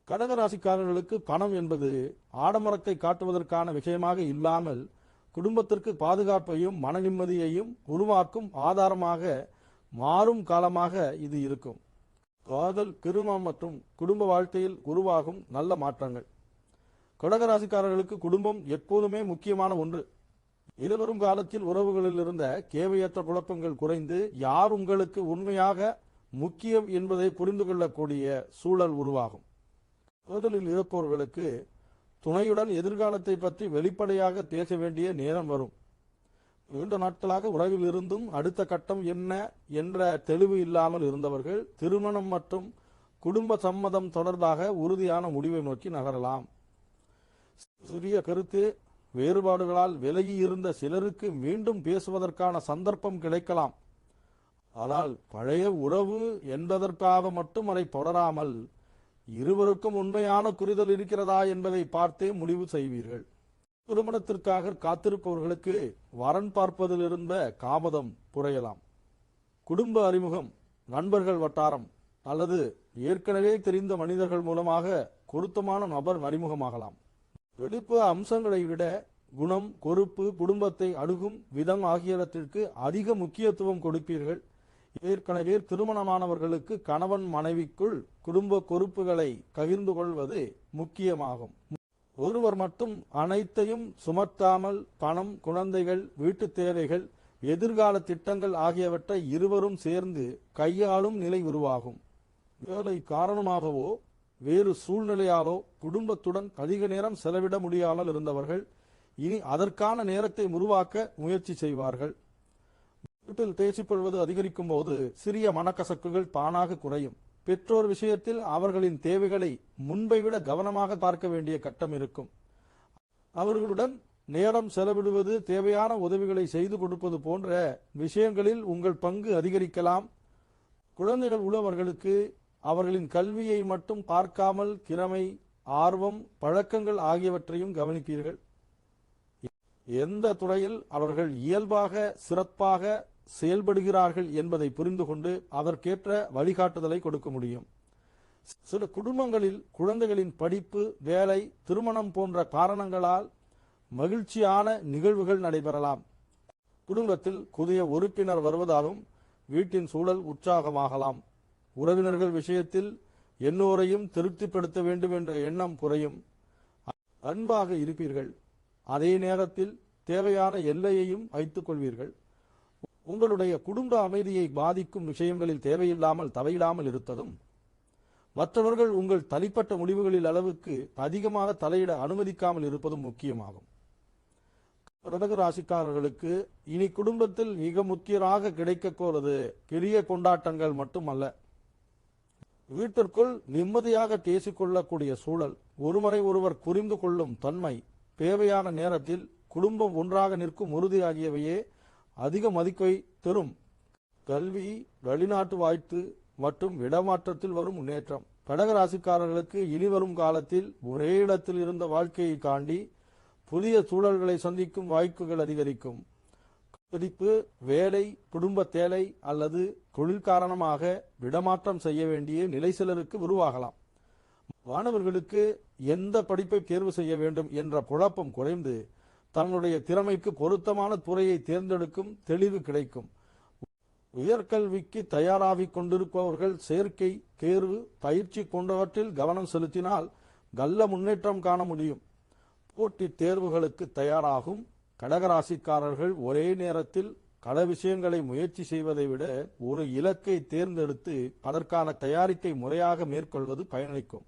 கடகராசிக்காரர்களுக்கு பணம் என்பது ஆடம்பரத்தை காட்டுவதற்கான விஷயமாக இல்லாமல் குடும்பத்திற்கு பாதுகாப்பையும் மன நிம்மதியையும் உருவாக்கும் ஆதாரமாக மாறும் காலமாக இது இருக்கும். காதல், திருமணம் மற்றும் குடும்ப வாழ்க்கையில் உருவாகும் நல்ல மாற்றங்கள். கடகராசிக்காரர்களுக்கு குடும்பம் எப்போதுமே முக்கியமான ஒன்று. இருவரும் காலத்தில் உறவுகளில் இருந்த தேவையற்ற குழப்பங்கள் குறைந்து யார் உங்களுக்கு உண்மையாக முக்கியம் என்பதை புரிந்து கொள்ளக்கூடிய சூழல் உருவாகும். காதலில் இருப்பவர்களுக்கு துணையுடன் எதிர்காலத்தை பற்றி வெளிப்படையாக பேச வேண்டிய நேரம் வரும். நீண்ட நாட்களாக உறவில் இருந்தும் அடுத்த கட்டம் என்ன என்ற தெளிவு இல்லாமல் இருந்தவர்கள் திருமணம் மற்றும் குடும்ப சம்மதம் தொடர்பாக உறுதியான முடிவை நோக்கி நகரலாம். சிறிய கருத்து வேறுபாடுகளால் விலகி இருந்த சிலருக்கு மீண்டும் பேசுவதற்கான சந்தர்ப்பம் கிடைக்கலாம். ஆனால் பழைய உறவு என்பதற்காக மட்டும் அதை தொடராமல் இருவருக்கும் உண்மையான புரிதல் இருக்கிறதா என்பதை பார்த்தே முடிவு செய்வீர்கள். திருமணத்திற்காக காத்திருப்பவர்களுக்கு வரன் பார்ப்பதில் இருந்த தாமதம் குறையலாம். குடும்ப அறிமுகம், நண்பர்கள் வட்டாரம் அல்லது ஏற்கனவே தெரிந்த மனிதர்கள் மூலமாக பொருத்தமான நபர் அறிமுகமாகலாம். வெளிப்புற அம்சங்களை விட குணம், பொறுப்பு, குடும்பத்தை அணுகும் விதம் ஆகியவற்றிற்கு அதிக முக்கியத்துவம் கொடுப்பீர்கள். ஏற்கனவே திருமணமானவர்களுக்கு கணவன் மனைவிக்குள் குடும்ப பொறுப்புகளை பகிர்ந்து கொள்வது முக்கியமாகும். ஒருவர் மட்டும் அனைத்தையும் சுமத்தாமல் பணம், குழந்தைகள், வீட்டு தேவைகள் எதிர்கால திட்டங்கள் ஆகியவற்றை இருவரும் சேர்ந்து கையாளும் நிலை உருவாகும். வேலை காரணமாகவோ வேறு சூழ்நிலையாலோ குடும்பத்துடன் அதிக நேரம் செலவிட முடியாமல் இருந்தவர்கள் இனி அதற்கான நேரத்தை உருவாக்க முயற்சி செய்வார்கள். வீட்டில் பேசிக்கொள்வது அதிகரிக்கும் போது சிறிய மனக்கசப்புகள் தானாக குறையும். பெற்றோர் விஷயத்தில் அவர்களின் தேவைகளை முன்பை விட கவனமாக பார்க்க வேண்டிய கட்டம் இருக்கும். அவர்களுடன் நேரம் செலவிடுவது, தேவையான உதவிகளை செய்து கொடுப்பது போன்ற விஷயங்களில் உங்கள் பங்கு அதிகரிக்கலாம். குழந்தைகள் உள்ளவர்களுக்கு அவர்களின் கல்வியை மட்டும் பார்க்காமல் திறமை, ஆர்வம், பழக்கங்கள் ஆகியவற்றையும் கவனிப்பீர்கள். எந்த துறையில் அவர்கள் இயல்பாக சிறப்பாக செயல்படுகிறார்கள் என்பதை புரிந்து கொண்டு அதற்கேற்ற வழிகாட்டுதலை கொடுக்க முடியும். சில குடும்பங்களில் குழந்தைகளின் படிப்பு, வேலை, திருமணம் போன்ற காரணங்களால் மகிழ்ச்சியான நிகழ்வுகள் நடைபெறலாம். குடும்பத்தில் புதிய உறுப்பினர் வருவதாலும் வீட்டின் சூழல் உற்சாகமாகலாம். உறவினர்கள் விஷயத்தில் எல்லோரையும் திருப்திப்படுத்த வேண்டும் என்ற எண்ணம் குறையும். அன்பாக இருப்பீர்கள். அதே நேரத்தில் தேவையான எல்லையையும் வைத்துக் கொள்வீர்கள். உங்களுடைய குடும்ப அமைதியை பாதிக்கும் விஷயங்களில் தேவையில்லாமல் தலையிடாமல் இருப்பதும், மற்றவர்கள் உங்கள் தனிப்பட்ட முடிவுகளில் அளவுக்கு அதிகமாக தலையிட அனுமதிக்காமல் இருப்பதும் முக்கியமாகும். கடக ராசிக்காரர்களுக்கு இனி குடும்பத்தில் மிக முக்கியமாக கிடைக்கப் போவது பெரிய கொண்டாட்டங்கள் மட்டுமல்ல, வீட்டிற்குள் நிம்மதியாக பேசிக்கொள்ளக்கூடிய சூழல், ஒருமுறை ஒருவர் புரிந்து கொள்ளும் தன்மை, தேவையான நேரத்தில் குடும்பம் ஒன்றாக நிற்கும் உறுதி ஆகியவையே அதிக மதிப்பை தரும். கல்வி, வெளிநாட்டு வாய்ப்பு மற்றும் இடமாற்றத்தில் வரும் முன்னேற்றம். கடக ராசிக்காரர்களுக்கு இனி வரும் காலத்தில் ஒரே இடத்தில் இருந்த வாழ்க்கையை தாண்டி புதிய சூழல்களை சந்திக்கும் வாய்ப்புகள் அதிகரிக்கும். படிப்பு, வேலை, குடும்ப தேவை அல்லது தொழில் காரணமாக இடமாற்றம் செய்ய வேண்டிய நிலை சிலருக்கு உருவாகலாம். மாணவர்களுக்கு எந்த படிப்பை தேர்வு செய்ய வேண்டும் என்ற குழப்பம் குறைந்து தங்களுடைய திறமைக்கு பொருத்தமான துறையை தேர்ந்தெடுக்கும் தெளிவு கிடைக்கும். உயர்கல்விக்கு தயாராகிக் கொண்டிருப்பவர்கள் சேர்க்கை, தேர்வு, பயிற்சி போன்றவற்றில் கவனம் செலுத்தினால் நல்ல முன்னேற்றம் காண முடியும். போட்டித் தேர்வுகளுக்கு தயாராகும் கடகராசிக்காரர்கள் ஒரே நேரத்தில் பல விஷயங்களை முயற்சி செய்வதை விட ஒரு இலக்கை தேர்ந்தெடுத்து அதற்கான தயாரிப்பை முறையாக மேற்கொள்வது பயனளிக்கும்.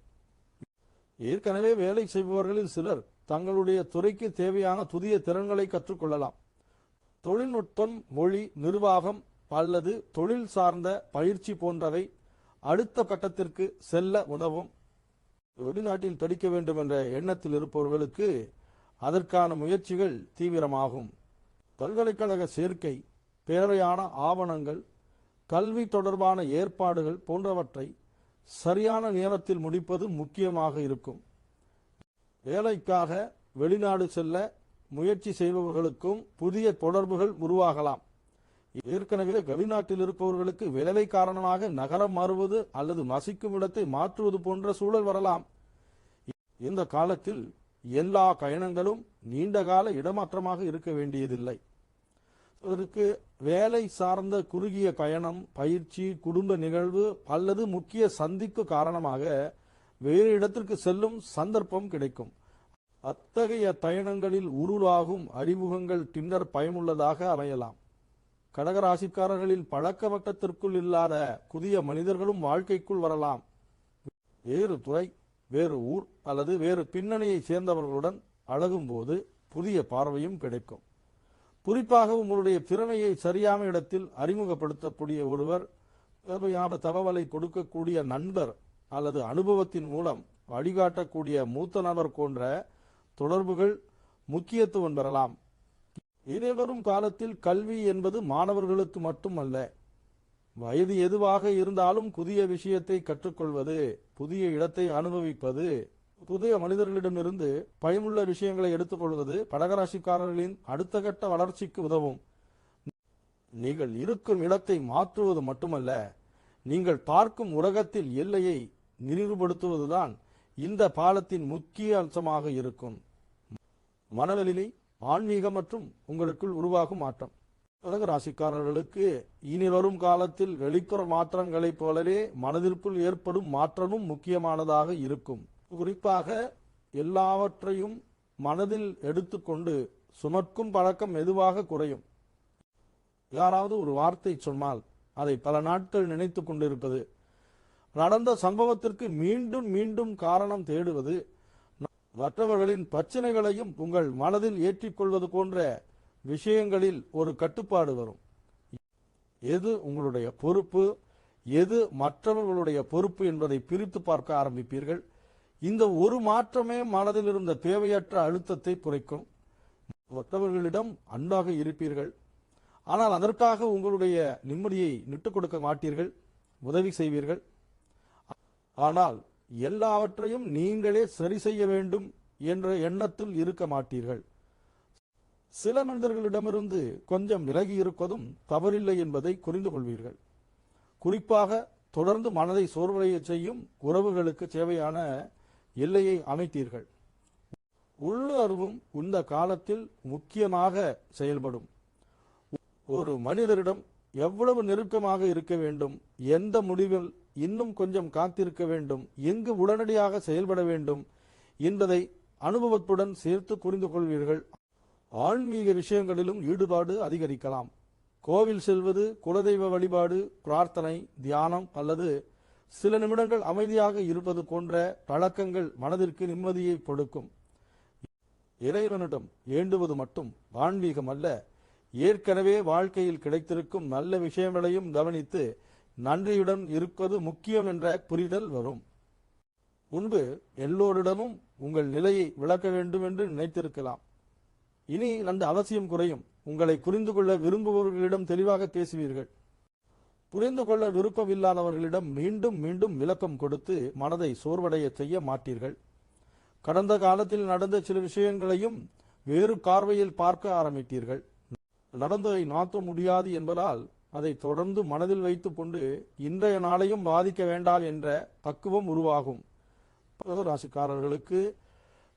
ஏற்கனவே வேலை செய்பவர்களில் சிலர் தங்களுடைய துறைக்கு தேவையான புதிய திறன்களை கற்றுக்கொள்ளலாம். தொழில்நுட்பம், மொழி, நிர்வாகம் அல்லது தொழில் சார்ந்த பயிற்சி போன்றவை அடுத்த கட்டத்திற்கு செல்ல உதவும். வெளிநாட்டில் படிக்க வேண்டும் என்ற எண்ணத்தில் இருப்பவர்களுக்கு அதற்கான முயற்சிகள் தீவிரமாகும். பல்கலைக்கழக சேர்க்கை, தேவையான ஆவணங்கள், கல்வி தொடர்பான ஏற்பாடுகள் போன்றவற்றை சரியான நேரத்தில் முடிப்பது முக்கியமாக இருக்கும். வேலைக்காக வெளிநாடு செல்ல முயற்சி செய்பவர்களுக்கும் புதிய தொடர்புகள் உருவாகலாம். ஏற்கனவே வெளிநாட்டில் இருப்பவர்களுக்கு வேலை காரணமாக நகரம் மாறுவது அல்லது வசிக்கும் இடத்தை மாற்றுவது போன்ற சூழல் வரலாம். இந்த காலத்தில் எல்லா பயணங்களும் நீண்டகால இடமாற்றமாக இருக்க வேண்டியதில்லை. இதற்கு வேலை சார்ந்த குறுகிய பயணம், பயிற்சி, குடும்ப நிகழ்வு அல்லது முக்கிய சந்திப்பு காரணமாக வேறு இடத்திற்கு செல்லும் சந்தர்ப்பம் கிடைக்கும். அத்தகைய பயணங்களில் உருவாகும் அறிமுகங்கள் பின்னர் பயனுள்ளதாக அமையலாம். கடகராசிக்காரர்களின் பழக்க வட்டத்திற்குள் இல்லாத புதிய மனிதர்களும் வாழ்க்கைக்குள் வரலாம். வேறு துறை, வேறு ஊர் அல்லது வேறு பின்னணியை சேர்ந்தவர்களுடன் அழகும்போது புதிய பார்வையும் கிடைக்கும். குறிப்பாக உங்களுடைய திறமையை சரியான இடத்தில் அறிமுகப்படுத்தக்கூடிய ஒருவர், தேவையான தகவலை கொடுக்கக்கூடிய நண்பர் அல்லது அனுபவத்தின் மூலம் வழிகாட்டக்கூடிய மூத்த நபர் போன்ற தொடர்புகள் முக்கியத்துவம் பெறலாம். இனிவரும் காலத்தில் கல்வி என்பது மாணவர்களுக்கு மட்டுமல்ல, வயது எதுவாக இருந்தாலும் புதிய விஷயத்தை கற்றுக்கொள்வது, புதிய இடத்தை அனுபவிப்பது, புதிய மனிதர்களிடமிருந்து பயனுள்ள விஷயங்களை எடுத்துக்கொள்வது கடகராசிக்காரர்களின் அடுத்த கட்ட வளர்ச்சிக்கு உதவும். நீங்கள் இருக்கும் இடத்தை மாற்றுவது மட்டுமல்ல, நீங்கள் பார்க்கும் உலகத்தில் எல்லையை நினைவுபடுத்துவதுதான் இந்த பாலத்தின் முக்கிய அம்சமாக இருக்கும். மனநிலை, ஆன்மீகம் மற்றும் உங்களுக்குள் உருவாகும் மாற்றம். கடகராசிக்காரர்களுக்கு இனி வரும் காலத்தில் வெளிப்புற மாற்றங்களைப் போலவே மனதிற்குள் ஏற்படும் மாற்றமும் முக்கியமானதாக இருக்கும். குறிப்பாக எல்லாவற்றையும் மனதில் எடுத்துக்கொண்டு சுமக்கும் பழக்கம் மெதுவாக குறையும். யாராவது ஒரு வார்த்தை சொன்னால் அதை பல நாட்கள் நினைத்து கொண்டிருப்பது, நடந்த சம்பவத்திற்கு மீண்டும் மீண்டும் காரணம் தேடுவது, மற்றவர்களின் பிரச்சனைகளையும் உங்கள் மனதில் ஏற்றிக்கொள்வது போன்ற விஷயங்களில் ஒரு கட்டுப்பாடு வரும். எது உங்களுடைய பொறுப்பு, எது மற்றவர்களுடைய பொறுப்பு என்பதை பிரித்து பார்க்க ஆரம்பிப்பீர்கள். இந்த ஒரு மாற்றமே மனதில் இருந்த தேவையற்ற அழுத்தத்தை குறைக்கும். மற்றவர்களிடம் அன்பாக இருப்பீர்கள். ஆனால் அதற்காக உங்களுடைய நிம்மதியை விட்டுக் கொடுக்க மாட்டீர்கள், உதவி செய்வீர்கள். ஆனால் எல்லாவற்றையும் நீங்களே சரி செய்ய வேண்டும் என்ற எண்ணத்தில் இருக்க மாட்டீர்கள். சில மனிதர்களிடமிருந்து கொஞ்சம் விலகி இருப்பதும் தவறில்லை என்பதை புரிந்து கொள்வீர்கள். குறிப்பாக தொடர்ந்து மனதை சோர்வடைய செய்யும் உறவுகளுக்கு தேவையான எல்லையை அமைத்தீர்கள். உள்ளுணர்வும் இந்த காலத்தில் முக்கியமாக செயல்படும். ஒரு மனிதரிடம் எவ்வளவு நெருக்கமாக இருக்க வேண்டும், எந்த முடிவில் இன்னும் கொஞ்சம் காத்திருக்க வேண்டும், எங்கு உடனடியாக செயல்பட வேண்டும் என்பதை அனுபவத்துடன் சேர்த்து புரிந்து கொள்வீர்கள். ஆன்மீக விஷயங்களிலும் ஈடுபாடு அதிகரிக்கலாம். கோவில் செல்வது, குலதெய்வ வழிபாடு, பிரார்த்தனை, தியானம் அல்லது சில நிமிடங்கள் அமைதியாக இருப்பது போன்ற பழக்கங்கள் மனதிற்கு நிம்மதியை கொடுக்கும். இறைவனிடம் வேண்டுவது மட்டும் ஆன்மீகம் அல்ல, ஏற்கனவே வாழ்க்கையில் கிடைத்திருக்கும் நல்ல விஷயங்களையும் கவனித்து நன்றியுடன் இருப்பது முக்கியம் என்ற புரிதல் வரும். முன்பு எல்லோரிடமும் உங்கள் நிலையை விளக்க வேண்டும் என்று நினைத்திருக்கலாம். இனி அந்த அவசியம் குறையும். உங்களை புரிந்து கொள்ள விரும்புபவர்களிடம் தெளிவாக பேசுவீர்கள். புரிந்து கொள்ள விருப்பமில்லாதவர்களிடம் மீண்டும் மீண்டும் விளக்கம் கொடுத்து மனதை சோர்வடைய செய்ய மாட்டீர்கள். கடந்த காலத்தில் நடந்த சில விஷயங்களையும் வேறு பார்வையில் பார்க்க ஆரம்பித்தீர்கள். நடந்ததை மாற்ற முடியாது என்பதால் அதை தொடர்ந்து மனதில் வைத்துக் கொண்டு இன்றைய நாளையும் பாதிக்க வேண்டாம் என்ற பக்குவம் உருவாகும். ராசிக்காரர்களுக்கு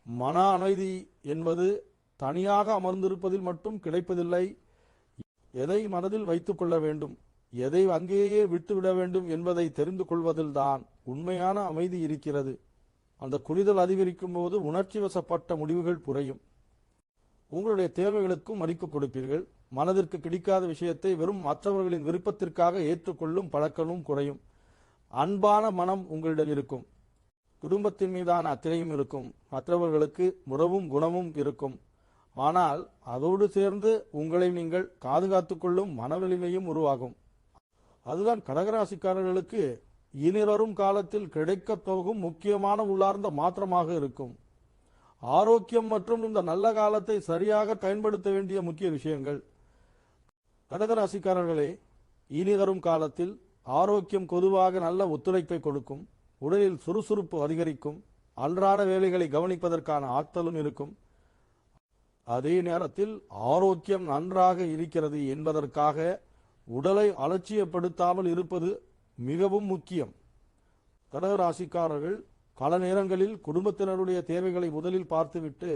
மன அமைதி என்பது தனியாக அமர்ந்திருப்பதில் மட்டும் கிடைப்பதில்லை. எதை மனதில் வைத்துக் கொள்ள வேண்டும், எதை அங்கேயே விட்டுவிட வேண்டும் என்பதை தெரிந்து கொள்வதில்தான் உண்மையான அமைதி இருக்கிறது. அந்த புரிதல் அதிகரிக்கும் போது உணர்ச்சி வசப்பட்ட முடிவுகள் குறையும். உங்களுடைய தேவைகளுக்கும் மதிப்பு கொடுப்பீர்கள். மனதிற்கு பிடிக்காத விஷயத்தை வெறும் மற்றவர்களின் விருப்பத்திற்காக ஏற்றுக்கொள்ளும் பழக்கமும் குறையும். அன்பான மனம் உங்களிடம் இருக்கும். குடும்பத்தின் மீதான அக்கறையும் இருக்கும். மற்றவர்களுக்கு உறவும் குணமும் இருக்கும். ஆனால் அதோடு சேர்ந்து உங்களை நீங்கள் பாதுகாத்துக் கொள்ளும் மனவலிமையும் உருவாகும். அதுதான் கடகராசிக்காரர்களுக்கு இனிவரும் காலத்தில் கிடைக்கப் போகும் முக்கியமான உள்ளார்ந்த மாற்றமாக இருக்கும். ஆரோக்கியம் மற்றும் இந்த நல்ல காலத்தை சரியாக பயன்படுத்த வேண்டிய முக்கிய விஷயங்கள். கடகராசிக்காரர்களே, இனிவரும் காலத்தில் ஆரோக்கியம் பொதுவாக நல்ல ஒத்துழைப்பை கொடுக்கும். உடலில் சுறுசுறுப்பு அதிகரிக்கும். அன்றாட வேலைகளை கவனிப்பதற்கான ஆற்றலும் இருக்கும். அதே நேரத்தில் ஆரோக்கியம் நன்றாக இருக்கிறது என்பதற்காக உடலை அலட்சியப்படுத்தாமல் இருப்பது மிகவும் முக்கியம். கடகராசிக்காரர்கள் பல நேரங்களில் குடும்பத்தினருடைய தேவைகளை முதலில் பார்த்துவிட்டு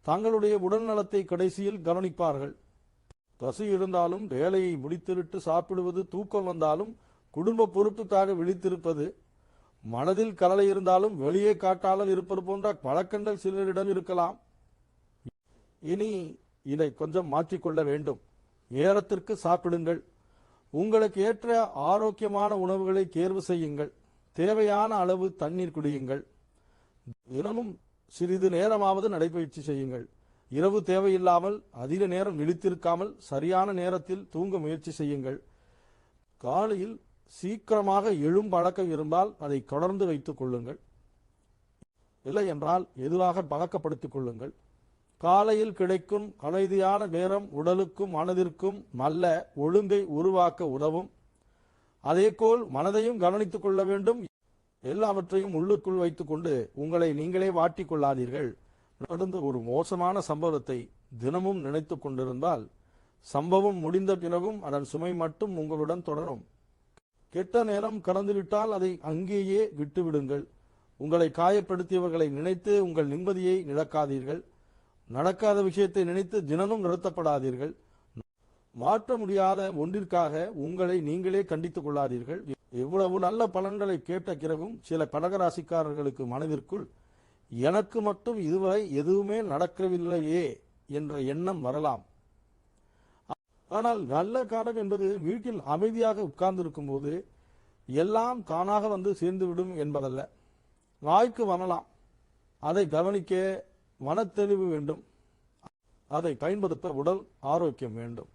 தங்களுடைய உடல்நலத்தை கடைசியில் கவனிப்பார்கள். பசி இருந்தாலும் வேலையை முடித்துவிட்டு சாப்பிடுவது, தூக்கம் வந்தாலும் குடும்ப பொறுப்புக்காக விழித்திருப்பது, மனதில் கவலை இருந்தாலும் வெளியே காட்டாமல் இருப்பது போன்ற பழக்கங்கள் சிலரிடம் இருக்கலாம். இனி இதை கொஞ்சம் மாற்றிக்கொள்ள வேண்டும். நேரத்திற்கு சாப்பிடுங்கள். உங்களுக்கு ஏற்ற ஆரோக்கியமான உணவுகளை தேர்வு செய்யுங்கள். தேவையான அளவு தண்ணீர் குடியுங்கள். தினமும் சிறிது நேரமாவது நடைபயிற்சி செய்யுங்கள். இரவு தேவையில்லாமல் அதிக நேரம் விழித்திருக்காமல் சரியான நேரத்தில் தூங்க முயற்சி செய்யுங்கள். காலையில் சீக்கிரமாக எழும் பழக்கம் இருந்தால் அதை தொடர்ந்து வைத்துக் கொள்ளுங்கள். இல்லை என்றால் எதுவாக பழக்கப்படுத்திக் கொள்ளுங்கள். காலையில் கிடைக்கும் அமைதியான நேரம் உடலுக்கும் மனதிற்கும் நல்ல ஒழுங்கை உருவாக்க உதவும். அதேபோல் மனதையும் கவனித்துக் கொள்ள வேண்டும். எல்லாவற்றையும் உள்ளுக்குள் வைத்துக் கொண்டு உங்களை நீங்களே வாட்டிக் கொள்ளாதீர்கள். நடந்த ஒரு மோசமான சம்பவத்தை தினமும் நினைத்துக் கொண்டிருந்தால் சம்பவம் முடிந்த பிறகும் அதன் சுமை மட்டும் உங்களுடன் தொடரும். கெட்ட நேரம் கடந்துவிட்டால் அதை அங்கேயே விட்டுவிடுங்கள். உங்களை காயப்படுத்தியவர்களை நினைத்து உங்கள் நிம்மதியை இழக்காதீர்கள். நடக்காத விஷயத்தை நினைத்து தினமும் நிறுத்தப்படாதீர்கள். மாற்ற முடியாத ஒன்றிற்காக உங்களை நீங்களே கண்டித்துக் கொள்ளாதீர்கள். இவ்வளவு நல்ல பலன்களை கேட்ட பிறகும் சில கடகராசிக்காரர்களுக்கு மனதிற்குள் எனக்கு மட்டும் இதுவரை எதுவுமே நடக்கவில்லையே என்ற எண்ணம் வரலாம். ஆனால் நல்ல காலம் என்பது வீட்டில் அமைதியாக உட்கார்ந்து இருக்கும் போது எல்லாம் தானாக வந்து சேர்ந்துவிடும் என்பதல்ல. வாய்க்கு வரலாம், அதை கவனிக்க மனத்தெளிவு வேண்டும். அதை பயன்படுத்த உடல் ஆரோக்கியம் வேண்டும்.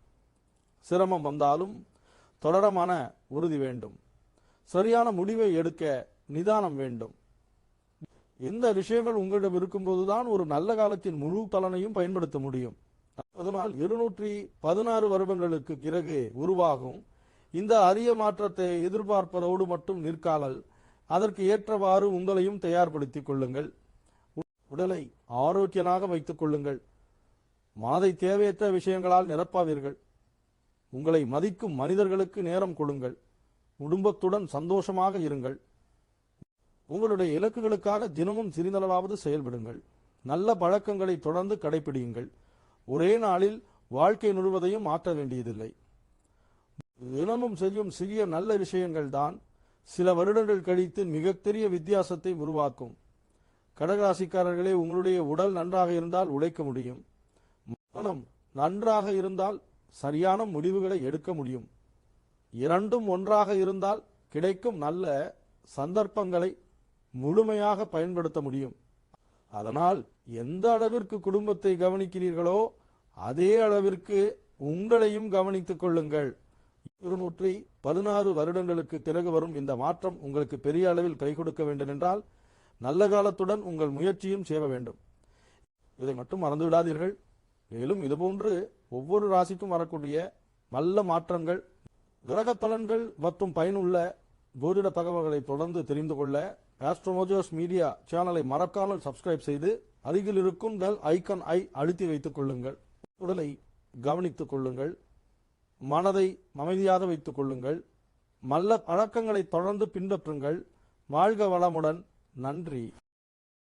சிரமம் வந்தாலும் தொடரமான உறுதி வேண்டும். சரியான முடிவை எடுக்க நிதானம் வேண்டும். இந்த விஷயங்கள் உங்களிடம் இருக்கும்போதுதான் ஒரு நல்ல காலத்தின் முழு பலனையும் பயன்படுத்த முடியும். அதனால் 216 வருடங்களுக்கு பிறகு உருவாகும் இந்த அரிய மாற்றத்தை எதிர்பார்ப்பதோடு மட்டும் நிற்காமல் அதற்கு ஏற்றவாறு உங்களையும் தயார்படுத்திக் கொள்ளுங்கள். உடலை ஆரோக்கியமாக வைத்துக் கொள்ளுங்கள். மனதை தேவையற்ற விஷயங்களால் நிரப்பாதீர்கள். உங்களை மதிக்கும் மனிதர்களுக்கு நேரம் கொடுங்கள். குடும்பத்துடன் சந்தோஷமாக இருங்கள். உங்களுடைய இலக்குகளுக்காக தினமும் சிறிதளவாவது செயல்படுங்கள். நல்ல பழக்கங்களை தொடர்ந்து கடைபிடியுங்கள். ஒரே நாளில் வாழ்க்கை முழுவதையும் மாற்ற வேண்டியதில்லை. தினமும் செய்யும் சிறிய நல்ல விஷயங்கள் தான் சில வருடங்கள் கழித்து மிகப்பெரிய வித்தியாசத்தை உருவாக்கும். கடகராசிக்காரர்களே, உங்களுடைய உடல் நன்றாக இருந்தால் உழைக்க முடியும். மனம் நன்றாக இருந்தால் சரியான முடிவுகளை எடுக்க முடியும். இரண்டும் ஒன்றாக இருந்தால் கிடைக்கும் நல்ல சந்தர்ப்பங்களை முழுமையாக பயன்படுத்த முடியும். அதனால் எந்த அளவிற்கு குடும்பத்தை கவனிக்கிறீர்களோ அதே அளவிற்கு உங்களையும் கவனித்துக் கொள்ளுங்கள். 216 வருடங்களுக்கு பிறகு வரும் இந்த மாற்றம் உங்களுக்கு பெரிய அளவில் கை கொடுக்க வேண்டும் என்றால் நல்ல காலத்துடன் உங்கள் முயற்சியும் செய்ய வேண்டும். இதை மட்டும் மறந்துவிடாதீர்கள். மேலும் இதுபோன்று ஒவ்வொரு ராசிக்கும் வரக்கூடிய நல்ல மாற்றங்கள், கிரக பலன்கள் மற்றும் பயனுள்ள ஜோதிட தகவல்களை தொடர்ந்து தெரிந்து கொள்ள ஆஸ்ட்ரோமோஜோஸ் மீடியா சேனலை மறக்காமல் சப்ஸ்கிரைப் செய்து அருகில் இருக்கும் பெல் ஐகான் அழுத்தி வைத்துக் கொள்ளுங்கள். உடலை கவனித்துக் கொள்ளுங்கள். மனதை அமைதியாக வைத்துக் கொள்ளுங்கள். நல்ல பழக்கங்களை தொடர்ந்து பின்பற்றுங்கள். வாழ்க வளமுடன். நன்றி.